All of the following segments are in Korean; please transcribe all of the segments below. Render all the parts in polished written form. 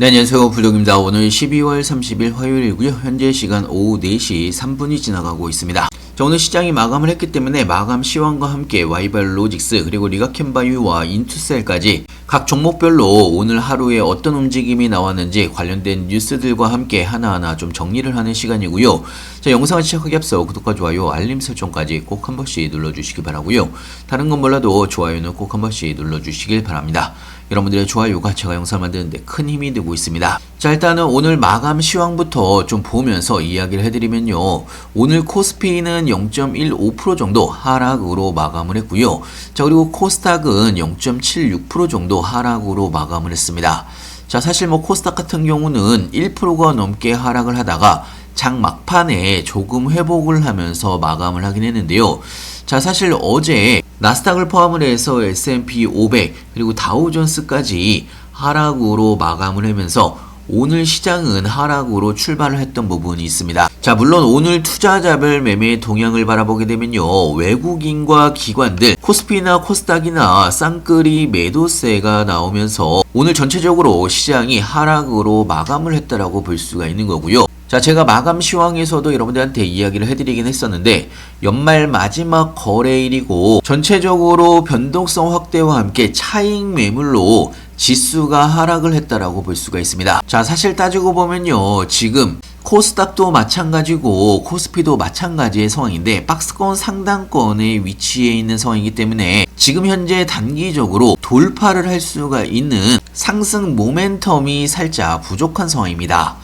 네, 안녕하세요. 부족입니다. 오늘 12월 30일 화요일이고요. 현재 시간 오후 4시 3분이 지나가고 있습니다. 자, 오늘 시장이 마감을 했기 때문에 마감 시황과 함께 와이발로직스 그리고 리가켄바이오와 인투셀까지 각 종목별로 오늘 하루에 어떤 움직임이 나왔는지 관련된 뉴스들과 함께 하나하나 좀 정리를 하는 시간이고요. 자, 영상을 시작하기 앞서 구독과 좋아요, 알림 설정까지 꼭 한 번씩 눌러주시기 바라고요. 다른 건 몰라도 좋아요는 꼭 한 번씩 눌러주시길 바랍니다. 여러분들의 좋아요가 제가 영상을 만드는데 큰 힘이 되고 있습니다. 자, 일단은 오늘 마감 시황부터 좀 보면서 이야기를 해드리면요. 오늘 코스피는 0.15% 정도 하락으로 마감을 했고요. 자, 그리고 코스닥은 0.76% 정도 하락으로 마감을 했습니다. 자, 사실 코스닥 같은 경우는 1%가 넘게 하락을 하다가 장 막판에 조금 회복을 하면서 마감을 하긴 했는데요. 자, 사실 어제 나스닥을 포함을 해서 S&P 500 그리고 다우존스까지 하락으로 마감을 하면서 오늘 시장은 하락으로 출발을 했던 부분이 있습니다. 자, 물론 오늘 투자자별 매매 동향을 바라보게 되면요. 외국인과 기관들, 코스피나 코스닥이나 쌍끌이 매도세가 나오면서 오늘 전체적으로 시장이 하락으로 마감을 했다라고 볼 수가 있는 거고요. 자, 제가 마감 시황에서도 여러분들한테 이야기를 해드리긴 했었는데 연말 마지막 거래일이고 전체적으로 변동성 확대와 함께 차익 매물로 지수가 하락을 했다라고 볼 수가 있습니다. 자, 사실 따지고 보면요. 지금 코스닥도 마찬가지고 코스피도 마찬가지의 상황인데 박스권 상단권에 위치해 있는 상황이기 때문에 지금 현재 단기적으로 돌파를 할 수가 있는 상승 모멘텀이 살짝 부족한 상황입니다.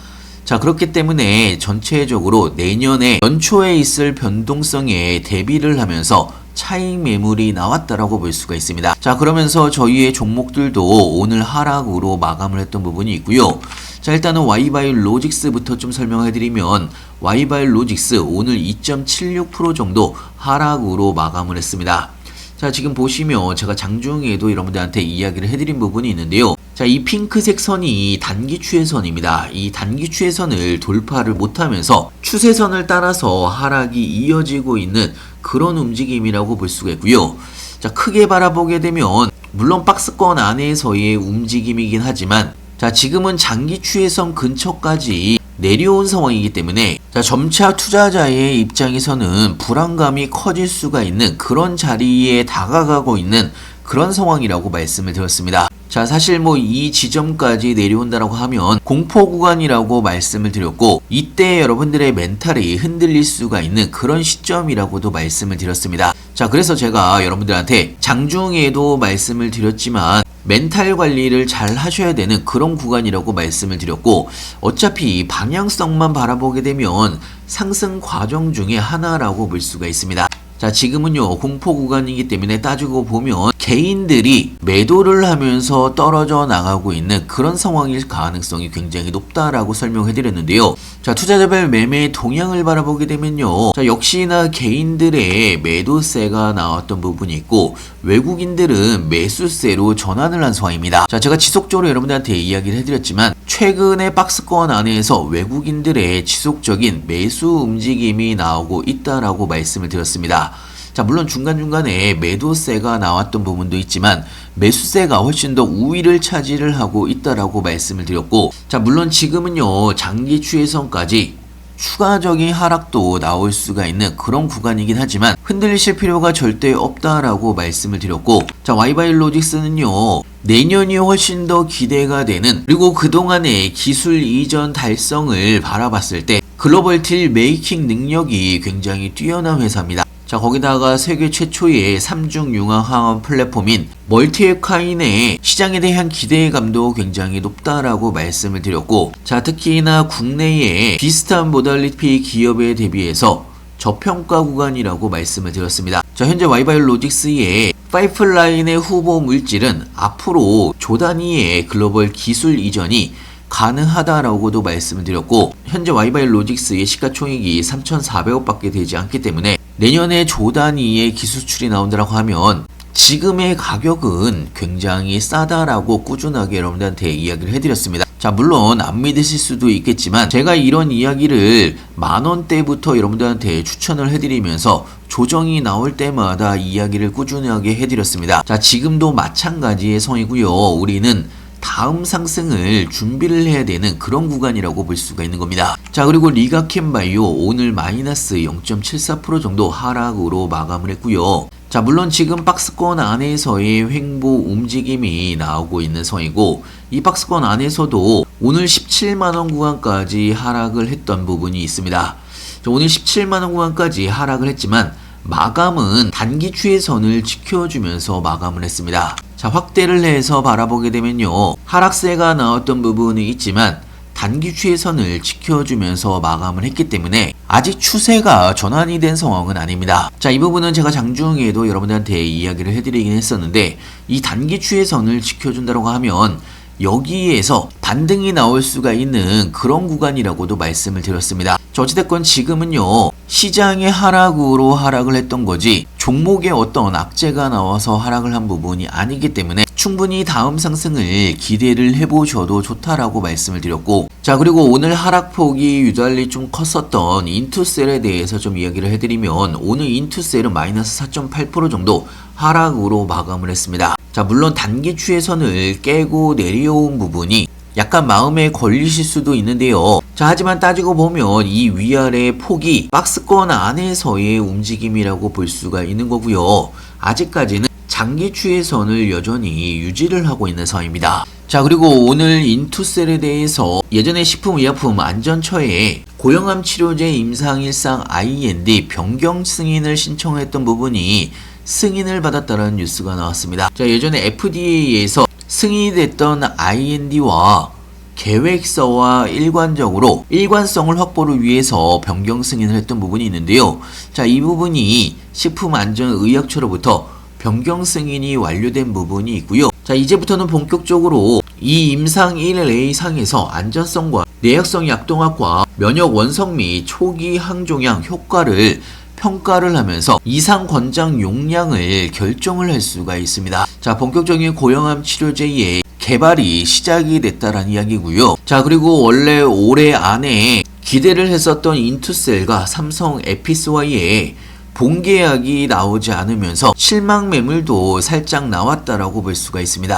자, 그렇기 때문에 전체적으로 내년에 연초에 있을 변동성에 대비를 하면서 차익 매물이 나왔다라고 볼 수가 있습니다. 자, 그러면서 저희의 종목들도 오늘 하락으로 마감을 했던 부분이 있고요. 자, 일단은 와이바이오로직스부터 좀 설명해드리면 와이바이오로직스 오늘 2.76% 정도 하락으로 마감을 했습니다. 자, 지금 보시면 제가 장중에도 여러분들한테 이야기를 해드린 부분이 있는데요. 자, 이 핑크색 선이 단기 추세선입니다. 이 단기 추세선을 돌파를 못하면서 추세선을 따라서 하락이 이어지고 있는 그런 움직임이라고 볼 수가 있고요. 자, 크게 바라보게 되면 물론 박스권 안에서의 움직임이긴 하지만 자, 지금은 장기 추세선 근처까지 내려온 상황이기 때문에 자, 점차 투자자의 입장에서는 불안감이 커질 수가 있는 그런 자리에 다가가고 있는 그런 상황이라고 말씀을 드렸습니다. 자, 사실 이 지점까지 내려온다라고 하면 공포 구간이라고 말씀을 드렸고 이때 여러분들의 멘탈이 흔들릴 수가 있는 그런 시점이라고도 말씀을 드렸습니다. 자, 그래서 제가 여러분들한테 장중에도 말씀을 드렸지만 멘탈 관리를 잘 하셔야 되는 그런 구간이라고 말씀을 드렸고 어차피 방향성만 바라보게 되면 상승 과정 중에 하나라고 볼 수가 있습니다. 자, 지금은요 공포 구간이기 때문에 따지고 보면 개인들이 매도를 하면서 떨어져 나가고 있는 그런 상황일 가능성이 굉장히 높다라고 설명해 드렸는데요. 자, 투자자별 매매 동향을 바라보게 되면요. 자, 역시나 개인들의 매도세가 나왔던 부분이 있고 외국인들은 매수세로 전환을 한 상황입니다. 자, 제가 지속적으로 여러분들한테 이야기를 해드렸지만 최근에 박스권 안에서 외국인들의 지속적인 매수 움직임이 나오고 있다라고 말씀을 드렸습니다. 자, 물론 중간중간에 매도세가 나왔던 부분도 있지만 매수세가 훨씬 더 우위를 차지를 하고 있다라고 말씀을 드렸고 자, 물론 지금은요 장기 추세선까지 추가적인 하락도 나올 수가 있는 그런 구간이긴 하지만 흔들리실 필요가 절대 없다라고 말씀을 드렸고 자, 와이바이오로직스는요 내년이 훨씬 더 기대가 되는 그리고 그동안의 기술 이전 달성을 바라봤을 때 글로벌 딜 메이킹 능력이 굉장히 뛰어난 회사입니다. 자, 거기다가 세계 최초의 3중 융합 항원 플랫폼인 멀티앳카인의 시장에 대한 기대감도 굉장히 높다라고 말씀을 드렸고 자, 특히나 국내의 비슷한 모달리티 기업에 대비해서 저평가 구간이라고 말씀을 드렸습니다. 자, 현재 와이바이오로직스의 파이프라인의 후보 물질은 앞으로 조 단위의 글로벌 기술 이전이 가능하다라고도 말씀을 드렸고 현재 와이바이오로직스의 시가총액이 3,400억 밖에 되지 않기 때문에 내년에 조 단위의 기수출이 나온다고 하면 지금의 가격은 굉장히 싸다라고 꾸준하게 여러분들한테 이야기를 해드렸습니다. 자, 물론 안 믿으실 수도 있겠지만 제가 이런 이야기를 만원대부터 여러분들한테 추천을 해드리면서 조정이 나올 때마다 이야기를 꾸준하게 해드렸습니다. 자, 지금도 마찬가지의 성이고요. 우리는 다음 상승을 준비를 해야 되는 그런 구간이라고 볼 수가 있는 겁니다. 자, 그리고 리가캠바이오 오늘 마이너스 0.74% 정도 하락으로 마감을 했고요. 자, 물론 지금 박스권 안에서의 횡보 움직임이 나오고 있는 상황이고, 이 박스권 안에서도 오늘 17만원 구간까지 하락을 했던 부분이 있습니다. 자, 오늘 17만원 구간까지 하락을 했지만 마감은 단기 추세선을 지켜주면서 마감을 했습니다. 자, 확대를 해서 바라보게 되면요, 하락세가 나왔던 부분이 있지만 단기 추세선을 지켜주면서 마감을 했기 때문에 아직 추세가 전환이 된 상황은 아닙니다. 자, 이 부분은 제가 장중에도 여러분들한테 이야기를 해드리긴 했었는데, 이 단기 추세선을 지켜준다고 하면 여기에서 반등이 나올 수가 있는 그런 구간이라고도 말씀을 드렸습니다. 자, 어찌됐건 지금은요, 시장의 하락으로 하락을 했던 거지 종목에 어떤 악재가 나와서 하락을 한 부분이 아니기 때문에 충분히 다음 상승을 기대를 해보셔도 좋다라고 말씀을 드렸고, 자, 그리고 오늘 하락폭이 유달리 좀 컸었던 인투셀에 대해서 좀 이야기를 해드리면, 오늘 인투셀은 마이너스 4.8% 정도 하락으로 마감을 했습니다. 자, 물론 단기 추세선을 깨고 내려온 부분이 약간 마음에 걸리실 수도 있는데요. 자, 하지만 따지고 보면 이 위아래 폭이 박스권 안에서의 움직임이라고 볼 수가 있는 거고요. 아직까지는 장기 추세선을 여전히 유지를 하고 있는 상황입니다. 자, 그리고 오늘 인투셀에 대해서 예전에 식품의약품 안전처에 고형암 치료제 임상일상 IND 변경 승인을 신청했던 부분이 승인을 받았다는 뉴스가 나왔습니다. 자, 예전에 FDA에서 승인이 됐던 IND와 계획서와 일관성을 확보를 위해서 변경 승인을 했던 부분이 있는데요. 자, 이 부분이 식품안전의약처로부터 변경 승인이 완료된 부분이 있고요. 자, 이제부터는 본격적으로 이 임상 1A 상에서 안전성과 내약성 약동학과 면역 원성 및 초기 항종양 효과를 평가를 하면서 이상 권장 용량을 결정을 할 수가 있습니다. 자, 본격적인 고형암 치료제의 개발이 시작이 됐다라는 이야기고요. 자, 그리고 원래 올해 안에 기대를 했었던 인투셀과 삼성 에피스와의 본계약이 나오지 않으면서 실망 매물도 살짝 나왔다라고 볼 수가 있습니다.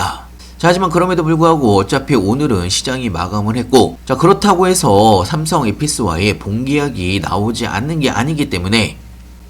자, 하지만 그럼에도 불구하고 어차피 오늘은 시장이 마감을 했고, 자, 그렇다고 해서 삼성 에피스와의 본계약이 나오지 않는 게 아니기 때문에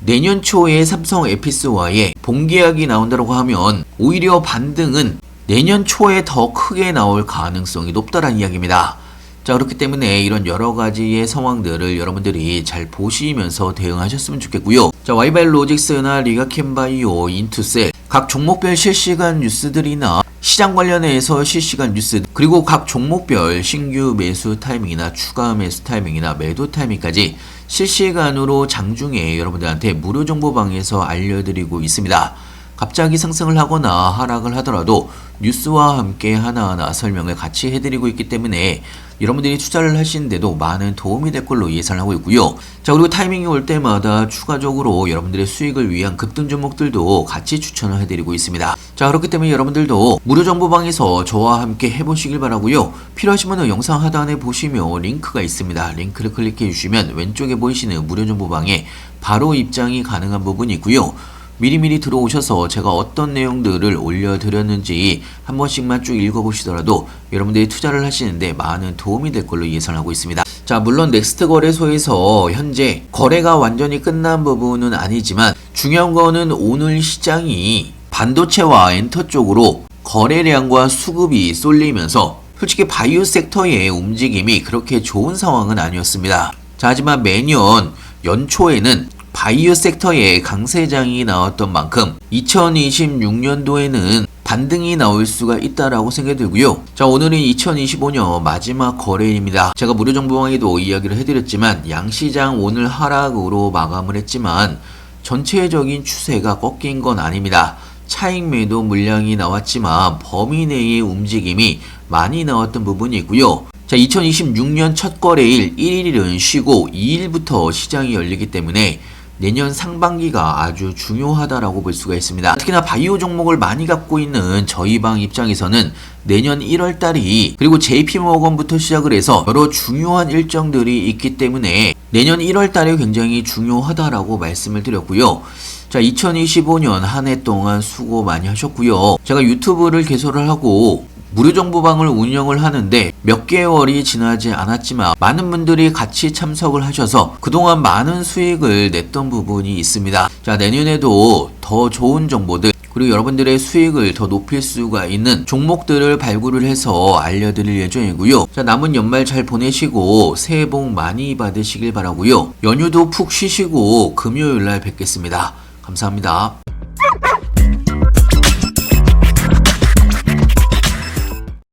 내년 초에 삼성 에피스와의 본계약이 나온다고 하면 오히려 반등은 내년 초에 더 크게 나올 가능성이 높다라는 이야기입니다. 자, 그렇기 때문에 이런 여러 가지의 상황들을 여러분들이 잘 보시면서 대응하셨으면 좋겠고요. 자, 와이발로직스나 리가캠바이오, 인투셀 각 종목별 실시간 뉴스들이나 시장 관련해서 실시간 뉴스, 그리고 각 종목별 신규 매수 타이밍이나 추가 매수 타이밍이나 매도 타이밍까지 실시간으로 장중에 여러분들한테 무료 정보방에서 알려드리고 있습니다. 갑자기 상승을 하거나 하락을 하더라도 뉴스와 함께 하나하나 설명을 같이 해드리고 있기 때문에 여러분들이 투자를 하시는데도 많은 도움이 될 걸로 예상을 하고 있고요. 자, 그리고 타이밍이 올 때마다 추가적으로 여러분들의 수익을 위한 급등 종목들도 같이 추천을 해드리고 있습니다. 자, 그렇기 때문에 여러분들도 무료 정보방에서 저와 함께 해보시길 바라고요. 필요하시면 영상 하단에 보시면 링크가 있습니다. 링크를 클릭해 주시면 왼쪽에 보이시는 무료 정보방에 바로 입장이 가능한 부분이 있고요. 미리미리 들어오셔서 제가 어떤 내용들을 올려드렸는지 한 번씩만 쭉 읽어보시더라도 여러분들이 투자를 하시는데 많은 도움이 될 걸로 예상하고 있습니다. 자, 물론 넥스트 거래소에서 현재 거래가 완전히 끝난 부분은 아니지만 중요한 거는 오늘 시장이 반도체와 엔터 쪽으로 거래량과 수급이 쏠리면서 솔직히 바이오 섹터의 움직임이 그렇게 좋은 상황은 아니었습니다. 자, 하지만 매년 연초에는 바이오 섹터에 강세장이 나왔던 만큼 2026년도에는 반등이 나올 수가 있다라고 생각이 들고요. 자, 오늘은 2025년 마지막 거래일입니다. 제가 무료 정보방에도 이야기를 해드렸지만 양시장 오늘 하락으로 마감을 했지만 전체적인 추세가 꺾인 건 아닙니다. 차익 매도 물량이 나왔지만 범위 내의 움직임이 많이 나왔던 부분이 있고요. 자, 2026년 첫 거래일 1일은 쉬고 2일부터 시장이 열리기 때문에 내년 상반기가 아주 중요하다라고 볼 수가 있습니다. 특히나 바이오 종목을 많이 갖고 있는 저희 방 입장에서는 내년 1월달이, 그리고 JP모건부터 시작을 해서 여러 중요한 일정들이 있기 때문에 내년 1월달이 굉장히 중요하다라고 말씀을 드렸고요. 자, 2025년 한 해 동안 수고 많이 하셨고요. 제가 유튜브를 개설을 하고 무료 정보방을 운영을 하는데 몇 개월이 지나지 않았지만 많은 분들이 같이 참석을 하셔서 그동안 많은 수익을 냈던 부분이 있습니다. 자, 내년에도 더 좋은 정보들 그리고 여러분들의 수익을 더 높일 수가 있는 종목들을 발굴을 해서 알려드릴 예정이고요. 자, 남은 연말 잘 보내시고 새해 복 많이 받으시길 바라고요. 연휴도 푹 쉬시고 금요일날 뵙겠습니다. 감사합니다.